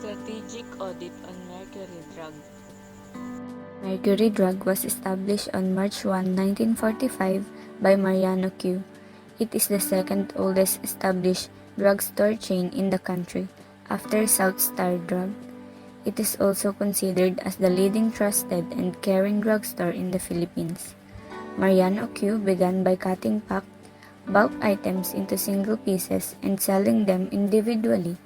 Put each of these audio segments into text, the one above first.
Strategic Audit on Mercury Drug. Mercury Drug was established on March 1, 1945 by Mariano Q. It is the second oldest established drugstore chain in the country, after South Star Drug. It is also considered as the leading trusted and caring drugstore in the Philippines. Mariano Q began by cutting packed bulk items into single pieces and selling them individually,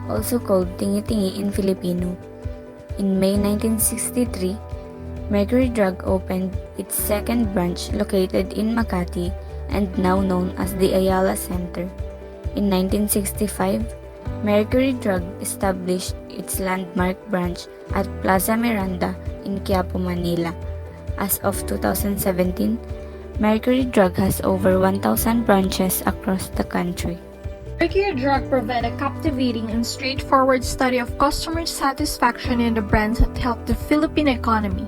also called tingi-tingi in Filipino. In May 1963, Mercury Drug opened its second branch located in Makati and now known as the Ayala Center. In 1965, Mercury Drug established its landmark branch at Plaza Miranda in Quiapo, Manila. As of 2017, Mercury Drug has over 1,000 branches across the country. Mercury Drug provide a captivating and straightforward study of customer satisfaction in the brands that help the Philippine economy.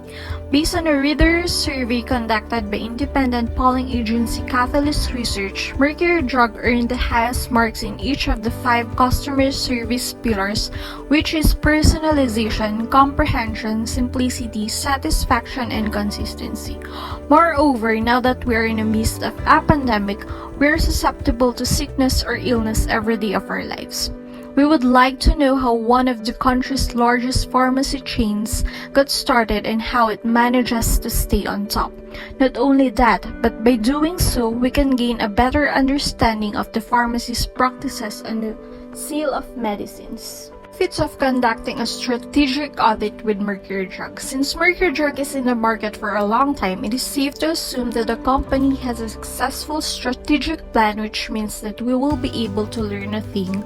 Based on a reader survey conducted by independent polling agency Catalyst Research, Mercury Drug earned the highest marks in each of the 5 customer service pillars, which is personalization, comprehension, simplicity, satisfaction, and consistency. Moreover, now that we are in the midst of a pandemic, we are susceptible to sickness or illness every day of our lives. We would like to know how one of the country's largest pharmacy chains got started and how it manages to stay on top. Not only that, but by doing so, we can gain a better understanding of the pharmacy's practices and the sale of medicines. Benefits of conducting a strategic audit with Mercury Drug. Since Mercury Drug is in the market for a long time, it is safe to assume that the company has a successful strategic plan, which means that we will be able to learn a thing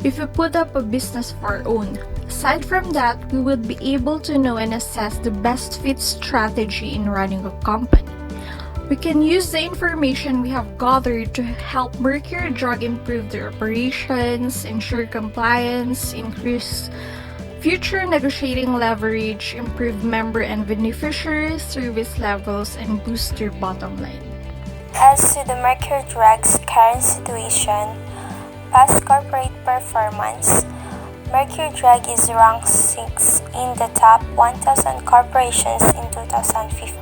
if we put up a business of our own. Aside from that, we would be able to know and assess the best fit strategy in running a company. We can use the information we have gathered to help Mercury Drug improve their operations, ensure compliance, increase future negotiating leverage, improve member and beneficiary service levels, and boost their bottom line. As to the Mercury Drug's current situation, past corporate performance, Mercury Drug is ranked 6 in the top 1,000 corporations in 2015.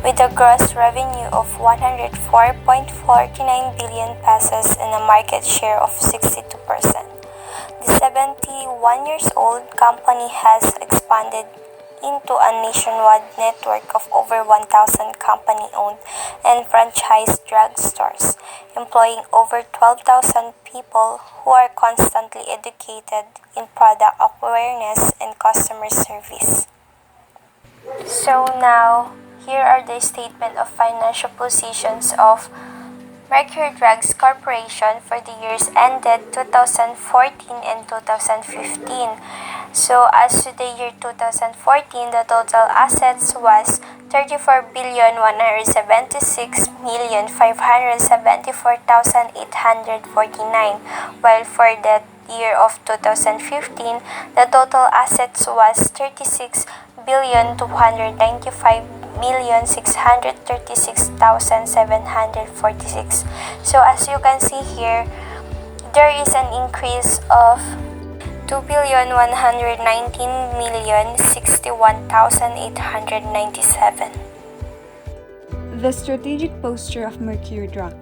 With a gross revenue of 104.49 billion pesos and a market share of 62%. The 71-years-old company has expanded into a nationwide network of over 1,000 company-owned and franchised drugstores, employing over 12,000 people who are constantly educated in product awareness and customer service. So now, here are the statement of financial positions of Mercury Drugs Corporation for the years ended 2014 and 2015. So as to the year 2014, the total assets was 34,176,574,849, while for the year of 2015, the total assets was 36,295,636,746. So as you can see here, there is an increase of 2,119,061,897. The strategic posture of Mercury Drug.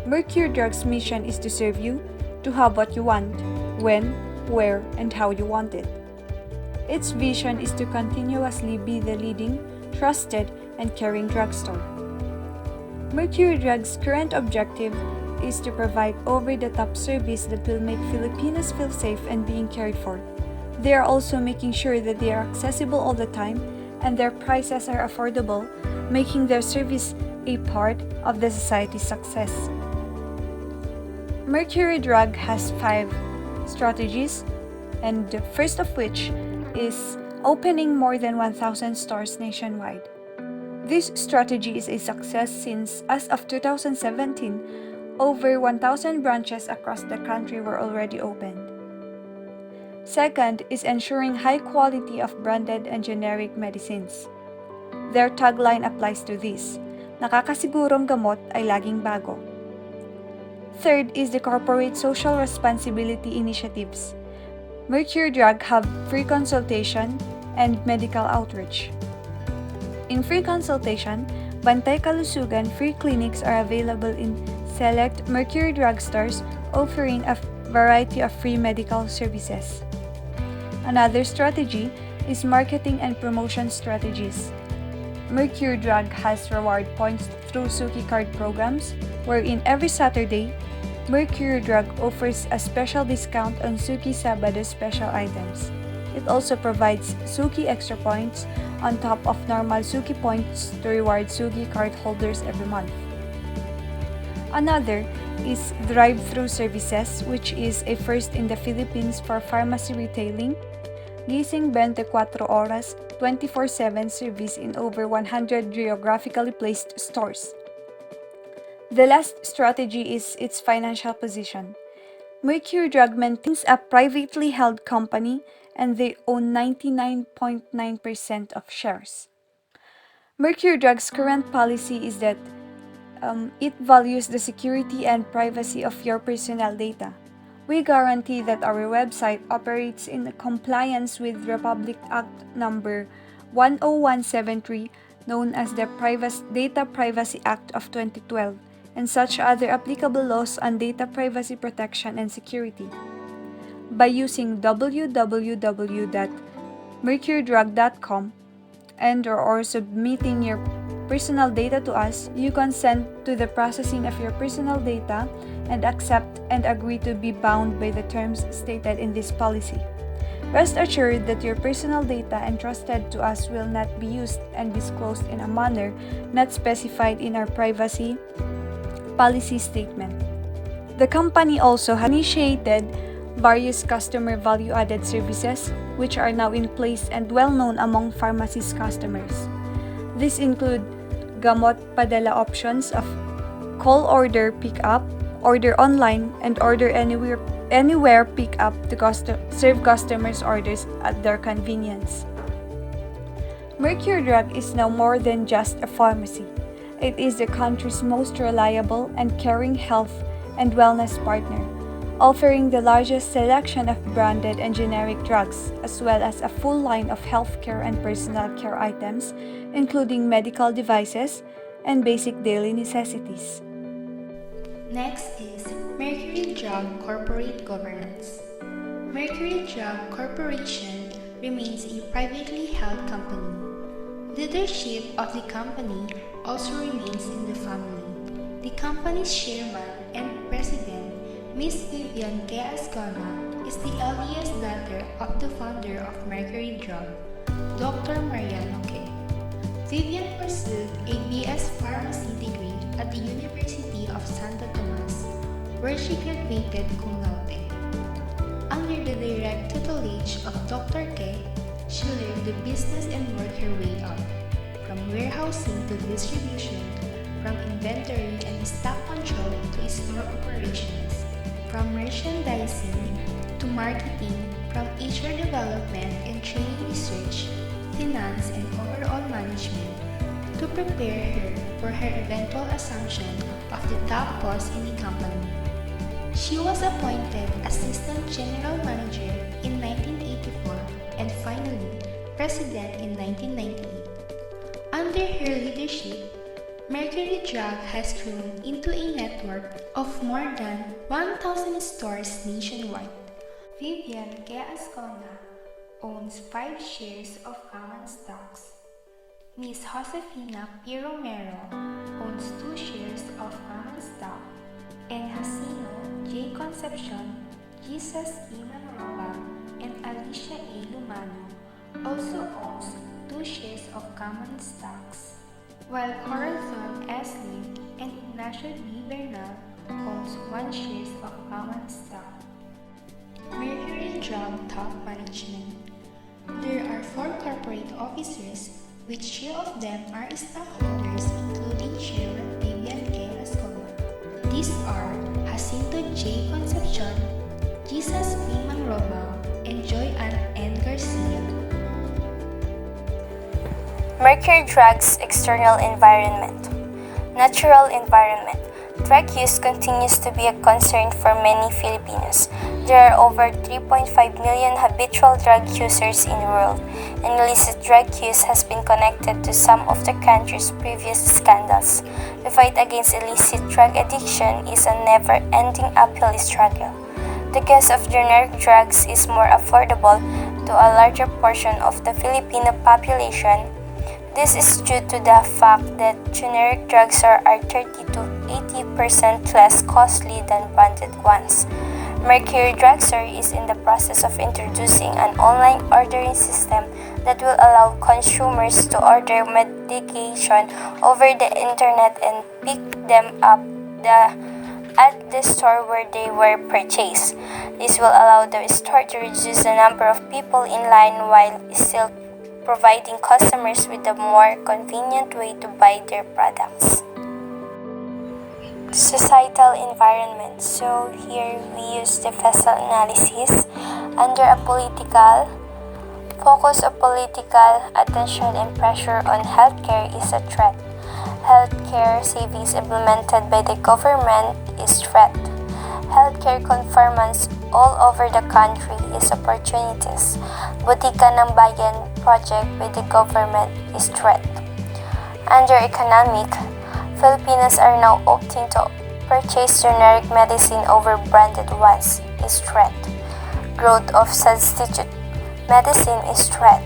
Mercury Drug's mission is to serve you, to have what you want, when, where, and how you want it. Its vision is to continuously be the leading, trusted, and caring drugstore. Mercury Drug's current objective is to provide over-the-top service that will make Filipinos feel safe and being cared for. They are also making sure that they are accessible all the time and their prices are affordable, making their service a part of the society's success. Mercury Drug has 5 strategies, and the first of which is opening more than 1,000 stores nationwide. This strategy is a success since, as of 2017, over 1,000 branches across the country were already opened. Second is ensuring high quality of branded and generic medicines. Their tagline applies to this: nakakasigurong gamot ay laging bago. Third is the corporate social responsibility initiatives. Mercury Drug have free consultation and medical outreach. In free consultation, Bantay Kalusugan free clinics are available in select Mercury Drug stores offering a variety of free medical services. Another strategy is marketing and promotion strategies. Mercury Drug has reward points through Suki card programs, wherein every Saturday, Mercury Drug offers a special discount on Suki Sabado special items. It also provides Suki extra points on top of normal Suki points to reward Suki card holders every month. Another is drive-through services, which is a first in the Philippines for pharmacy retailing. Gising 24 oras, 24/7 service in over 100 geographically placed stores. The last strategy is its financial position. Mercury Drug maintains a privately held company and they own 99.9% of shares. Mercury Drug's current policy is that it values the security and privacy of your personal data. We guarantee that our website operates in compliance with Republic Act number 10173, known as the Data Privacy Act of 2012, and such other applicable laws on data privacy protection and security. By using www.mercurydrug.com or submitting your personal data to us, you consent to the processing of your personal data and accept and agree to be bound by the terms stated in this policy. Rest assured that your personal data entrusted to us will not be used and disclosed in a manner not specified in our privacy policy statement. The company also has initiated various customer value-added services which are now in place and well-known among pharmacist customers. These include gamot padala options of call order pick-up, order online, and order anywhere pick-up to serve customers' orders at their convenience. Mercury Drug is now more than just a pharmacy. It is the country's most reliable and caring health and wellness partner, offering the largest selection of branded and generic drugs, as well as a full line of healthcare and personal care items, including medical devices and basic daily necessities. Next is Mercury Drug Corporate Governance. Mercury Drug Corporation remains a privately held company. Leadership of the company also remains in the family. The company's chairman and president, Ms. Vivian K. Ascona, is the eldest daughter of the founder of Mercury Drug, Dr. Mariano K. Vivian pursued a BS Pharmacy degree at the University of Santo Tomas, where she graduated cum laude. Under the direct tutelage of Dr. K, she learned the business and worked her way up, from warehousing to distribution, from inventory and stock control to store operations, from merchandising to marketing, from HR development and training research, finance and overall management, to prepare her for her eventual assumption of the top post in the company. She was appointed Assistant General Manager in 1984 and finally President in 1998. Under her leadership, Mercury Drug has grown into a network of more than 1,000 stores nationwide. Vivian K. Ascona owns 5 shares of common stocks. Ms. Josefina P. Romero owns 2 shares of common stock, and Hasino J. Concepcion, Jesus E. Manroba, and Alicia A. Lumano also owns 2 shares of common stocks, while Corazon S. Lim and Ignacio D. Bernal owns 1 share of common stock. Mercury Drug Top Management. There are 4 corporate officers, which 3 of them are stockholders, including Chairman Vivian K. Ascona. These are Jacinto J. Concepcion, Jesus P. Manroba, and Joy Ann N. Garcia. Mercury Drug's external environment. Natural environment. Drug use continues to be a concern for many Filipinos. There are over 3.5 million habitual drug users in the world, and illicit drug use has been connected to some of the country's previous scandals. The fight against illicit drug addiction is a never-ending uphill struggle. The cost of generic drugs is more affordable to a larger portion of the Filipino population. This is due to the fact that generic drugs are 30 to 80% less costly than branded ones. Mercury Drugstore is in the process of introducing an online ordering system that will allow consumers to order medication over the internet and pick them up at the store where they were purchased. This will allow the store to reduce the number of people in line while still providing customers with a more convenient way to buy their products. Societal environment. So here we use the vessel analysis under a political focus of political attention and pressure on healthcare is a threat. Healthcare savings implemented by the government is threat. Healthcare conformance all over the country is opportunities. Butika ng Bayan project by the government is threat. Under economic, Filipinos are now opting to purchase generic medicine over branded ones is threat. Growth of substitute medicine is threat.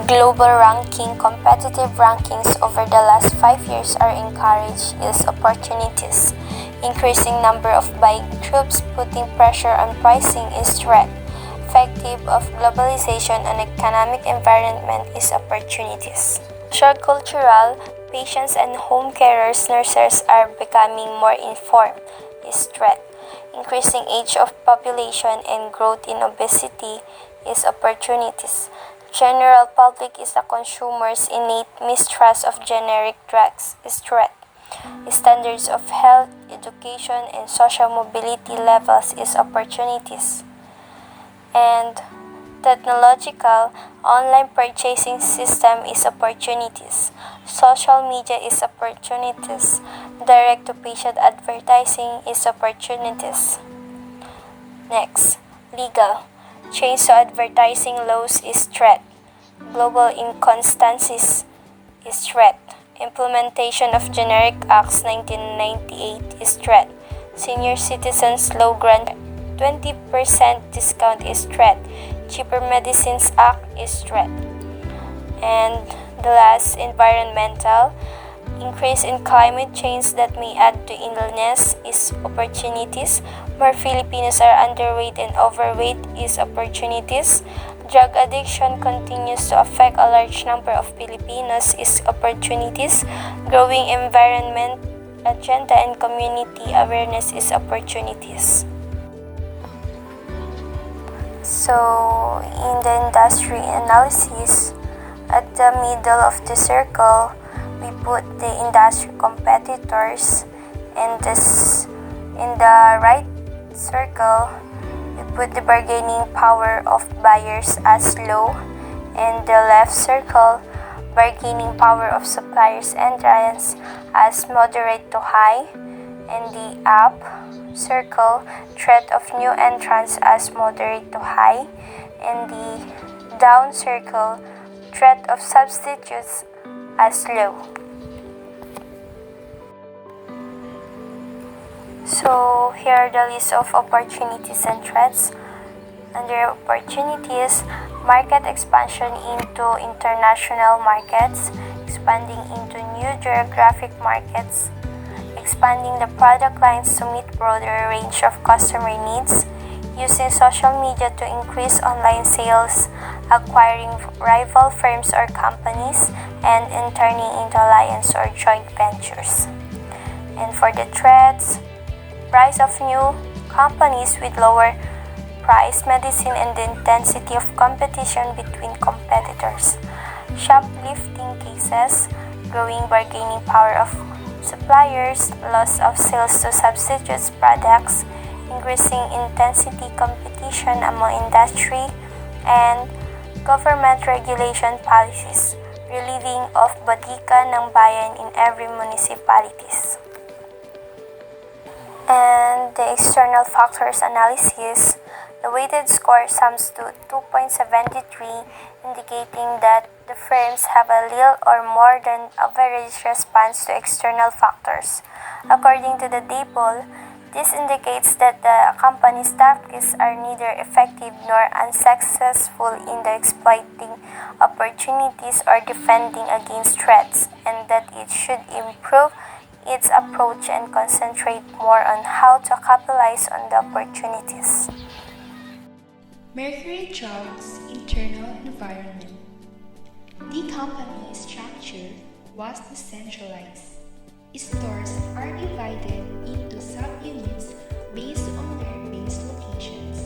Global ranking, competitive rankings over the last 5 years are encouraged is opportunities. Increasing number of buying groups putting pressure on pricing is threat. Effective of globalization and economic environment is opportunities. Social cultural, patients and home carers, nurses are becoming more informed is threat. Increasing age of population and growth in obesity is opportunities. General public is the consumer's innate mistrust of generic drugs is threat. Standards of health, education, and social mobility levels is opportunities. And technological, online purchasing system is opportunities. Social media is opportunities. Direct-to-patient advertising is opportunities. Next, legal. Change to advertising laws is threat. Global inconsistencies is threat. Implementation of Generic Acts 1998 is threat. Senior Citizens Law grant 20% discount is threat. Cheaper Medicines Act is threat. And the last, environmental. Increase in climate change that may add to illness is opportunities. More Filipinos are underweight and overweight is opportunities. Drug addiction continues to affect a large number of Filipinos is opportunities. Growing environment agenda and community awareness is opportunities. So, in the industry analysis, at the middle of the circle, we put the industry competitors, and in the right circle, we put the bargaining power of buyers as low, and the left circle, bargaining power of suppliers and clients as moderate to high, and the up circle, threat of new entrants as moderate to high, and the down circle, threat of substitutes as low. So here are the list of opportunities and threats. Under opportunities, market expansion into international markets, expanding into new geographic markets, expanding the product lines to meet broader range of customer needs, using social media to increase online sales, acquiring rival firms or companies, and turning into alliance or joint ventures. And for the threats, rise of new companies with lower price medicine and the intensity of competition between competitors, shoplifting cases, growing bargaining power of suppliers, loss of sales to substitutes products, increasing intensity competition among industry, and government regulation policies, relieving of Butika ng Bayan in every municipalities. And the external factors analysis, The weighted score sums to 2.73, indicating that the firms have a little or more than average response to external factors. According to the table, this indicates that the company's tactics are neither effective nor unsuccessful in the exploiting opportunities or defending against threats, and that it should improve its approach and concentrate more on how to capitalize on the opportunities. Mercury Drug's internal environment. The company's structure was decentralized. Stores are divided into subunits based on their base locations.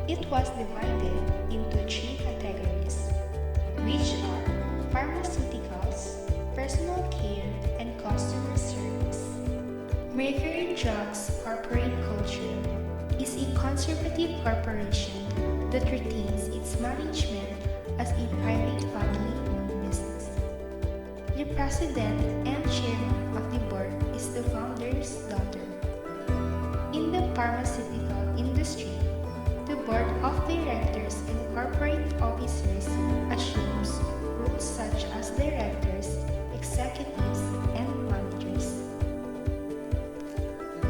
It was divided into three categories, which are pharmaceuticals, personal care, and customer service. Mercury Drugs corporate culture is a conservative corporation that retains its management as a private family-owned business. The president and chairman of the board is the founder's daughter. In the pharmaceutical industry, the board of directors and corporate officers assumes roles such as directors, executives, and managers.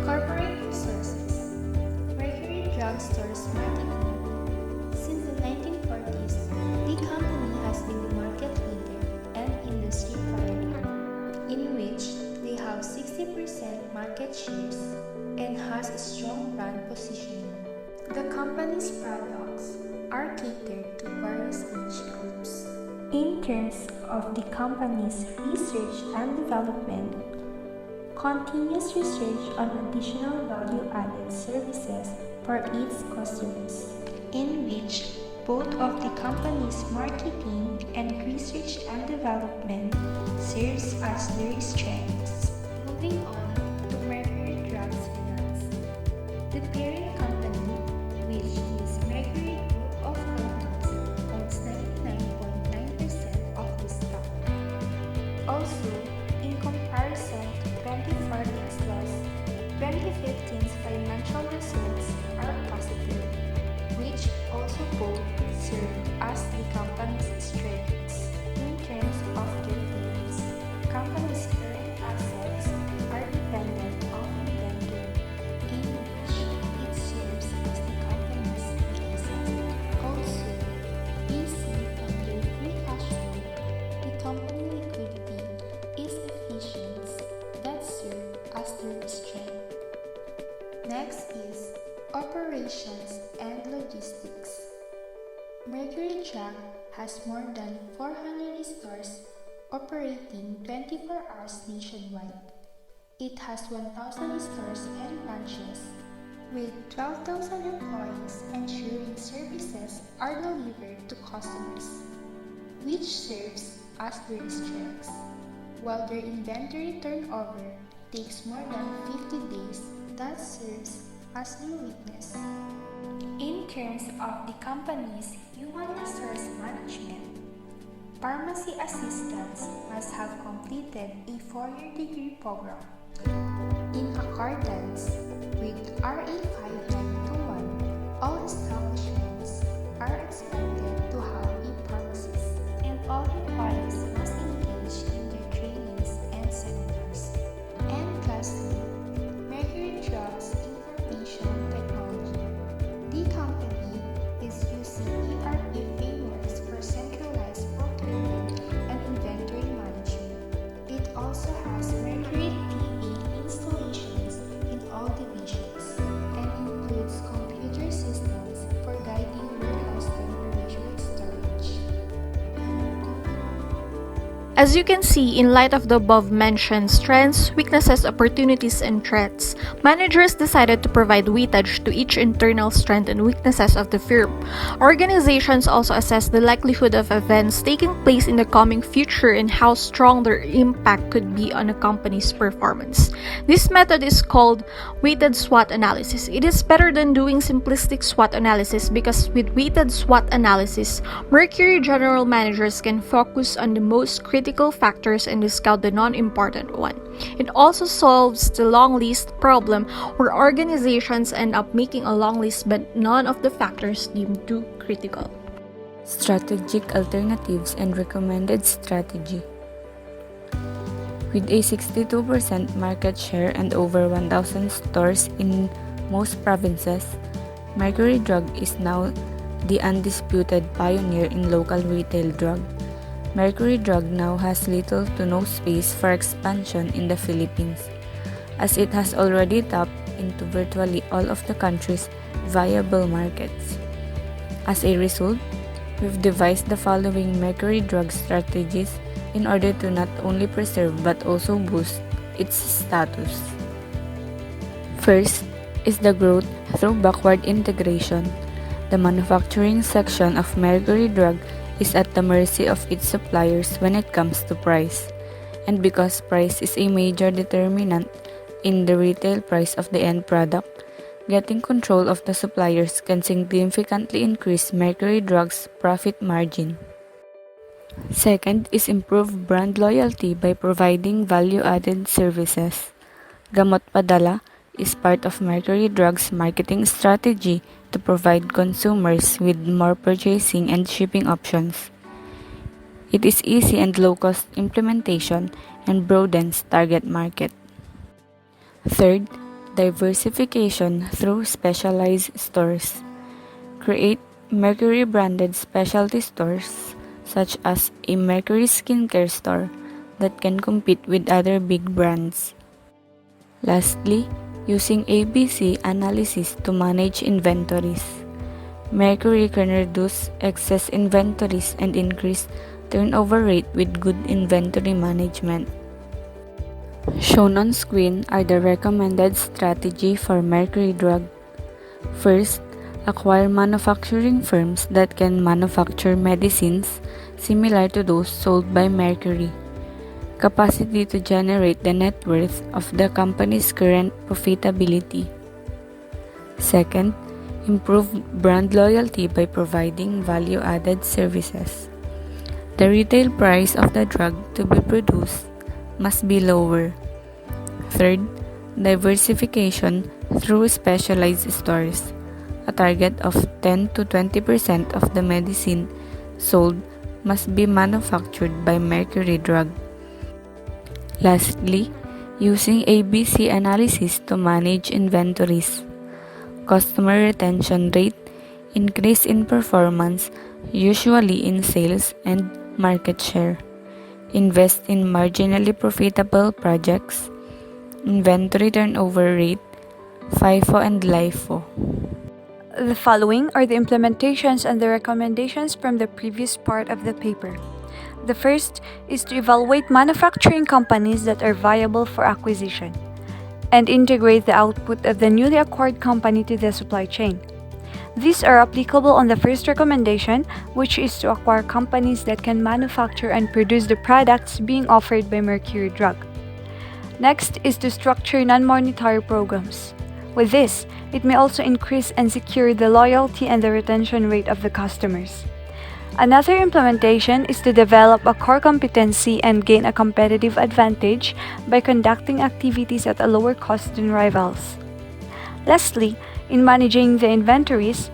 Corporate resources. Mercury Drugstore's marketing. Since the 1940s, the company has been the market leader and industry pioneer, in which they have 60% market shares and has a strong brand positioning. The company's products are catered to various age groups. In terms of the company's research and development, continuous research on additional value-added services for its customers, in which both of the company's marketing and research and development serves as their strengths. Moving on to Mercury Drugs Finance. The parent company, which is Mercury Group of Companies, owns 99.9% of the stock. Also, in comparison to 2014's loss, 2015's financial results are positive, which also both serve as the company's strengths. In terms of their gains, company's current assets are dependent on inventory, in which it serves as the company's weaknesses. Also, we see from their free cash flow, the company liquidity is efficient that serve as their strength. Next is operations and logistics. Mercury Drug has more than 400 stores operating 24 hours nationwide. It has 1,000 stores and branches with 12,000 employees ensuring services are delivered to customers, which serves as their strengths, while their inventory turnover takes more than 50 days that serves as their weakness. In terms of the company's human resource management, pharmacy assistants must have completed a 4-year degree program. In accordance with RA 5921, all establishments are expected to have a pharmacist, and all employees must engage in their trainings and seminars. And lastly, Mercury Drugs Information Technology. The company is using ERP frameworks for centralized procurement and inventory management. It also has Mercury PA installations in all divisions and includes computer systems for guiding warehouse temperature storage. As you can see, in light of the above-mentioned strengths, weaknesses, opportunities, and threats, managers decided to provide weightage to each internal strength and weaknesses of the firm. Organizations also assess the likelihood of events taking place in the coming future and how strong their impact could be on a company's performance. This method is called weighted SWOT analysis. It is better than doing simplistic SWOT analysis because with weighted SWOT analysis, Mercury general managers can focus on the most critical critical factors and discount the non-important one. It also solves the long list problem where organizations end up making a long list but none of the factors deemed too critical. Strategic alternatives and recommended strategy. With a 62% market share and over 1,000 stores in most provinces, Mercury Drug is now the undisputed pioneer in local retail drug. Mercury Drug now has little to no space for expansion in the Philippines, as it has already tapped into virtually all of the country's viable markets. As a result, we've devised the following Mercury Drug strategies in order to not only preserve but also boost its status. First is the growth through backward integration. The manufacturing section of Mercury Drug is at the mercy of its suppliers when it comes to price. And because price is a major determinant in the retail price of the end product, getting control of the suppliers can significantly increase Mercury Drug's profit margin. Second is improve brand loyalty by providing value-added services. Gamot Padala is part of Mercury Drug's marketing strategy to provide consumers with more purchasing and shipping options. It is easy and low-cost implementation and broadens target market. Third, diversification through specialized stores. Create Mercury-branded specialty stores such as a Mercury skincare store that can compete with other big brands. Lastly, using ABC analysis to manage inventories. Mercury can reduce excess inventories and increase turnover rate with good inventory management. Shown on screen are the recommended strategy for Mercury Drug. First, acquire manufacturing firms that can manufacture medicines similar to those sold by Mercury. Capacity to generate the net worth of the company's current profitability. Second, improve brand loyalty by providing value-added services. The retail price of the drug to be produced must be lower. Third, diversification through specialized stores. A target of 10 to 20% of the medicine sold must be manufactured by Mercury Drug. Lastly, using ABC analysis to manage inventories. Customer retention rate, increase in performance, usually in sales and market share. Invest in marginally profitable projects. Inventory turnover rate, FIFO and LIFO. The following are the implementations and the recommendations from the previous part of the paper. The first is to evaluate manufacturing companies that are viable for acquisition and integrate the output of the newly acquired company to the supply chain. These are applicable on the first recommendation, which is to acquire companies that can manufacture and produce the products being offered by Mercury Drug. Next is to structure non-monetary programs. With this, it may also increase and secure the loyalty and the retention rate of the customers. Another implementation is to develop a core competency and gain a competitive advantage by conducting activities at a lower cost than rivals. Lastly, in managing the inventories,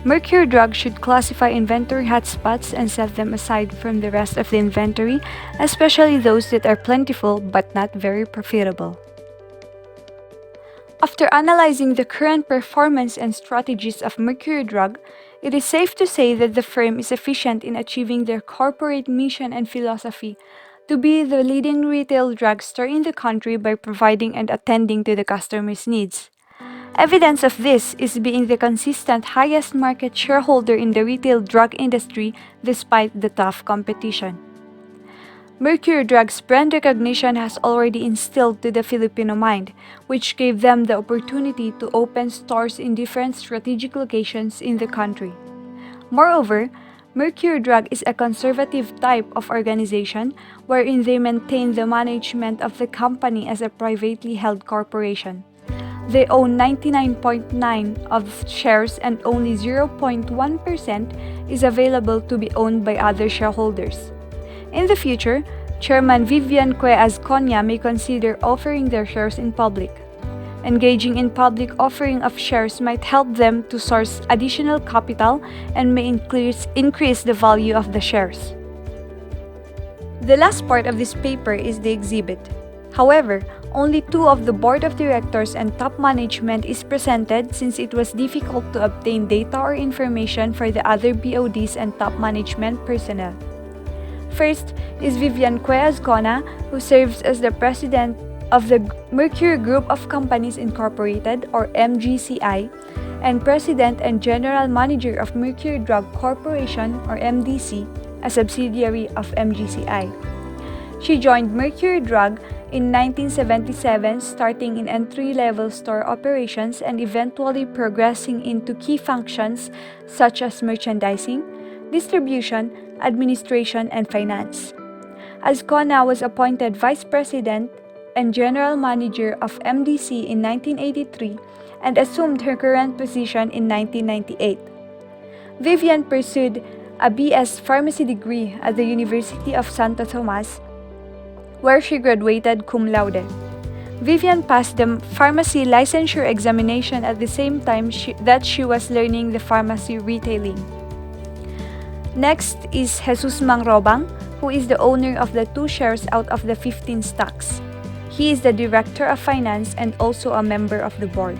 Mercury Drug should classify inventory hotspots and set them aside from the rest of the inventory, especially those that are plentiful but not very profitable. After analyzing the current performance and strategies of Mercury Drug, it is safe to say that the firm is efficient in achieving their corporate mission and philosophy to be the leading retail drugstore in the country by providing and attending to the customers' needs. Evidence of this is being the consistent highest market shareholder in the retail drug industry despite the tough competition. Mercury Drug's brand recognition has already instilled to the Filipino mind, which gave them the opportunity to open stores in different strategic locations in the country. Moreover, Mercury Drug is a conservative type of organization wherein they maintain the management of the company as a privately held corporation. They own 99.9% of shares and only 0.1% is available to be owned by other shareholders. In the future, Chairman Vivian Cue Azconia may consider offering their shares in public. Engaging in public offering of shares might help them to source additional capital and may increase the value of the shares. The last part of this paper is the exhibit. However, only 2 of the board of directors and top management is presented since it was difficult to obtain data or information for the other BODs and top management personnel. First is Vivian Cue Azcona, who serves as the president of the Mercury Group of Companies Incorporated or MGCI and president and general manager of Mercury Drug Corporation or MDC, a subsidiary of MGCI. She joined Mercury Drug in 1977, starting in entry-level store operations and eventually progressing into key functions such as merchandising, distribution, administration, and finance. Azcona was appointed vice president and general manager of MDC in 1983 and assumed her current position in 1998. Vivian pursued a BS Pharmacy degree at the University of Santo Tomas, where she graduated cum laude. Vivian passed the pharmacy licensure examination at the same time that she was learning the pharmacy retailing. Next is Jesus Mangrobang, who is the owner of the 2 shares out of the 15 stocks. He is the director of finance and also a member of the board.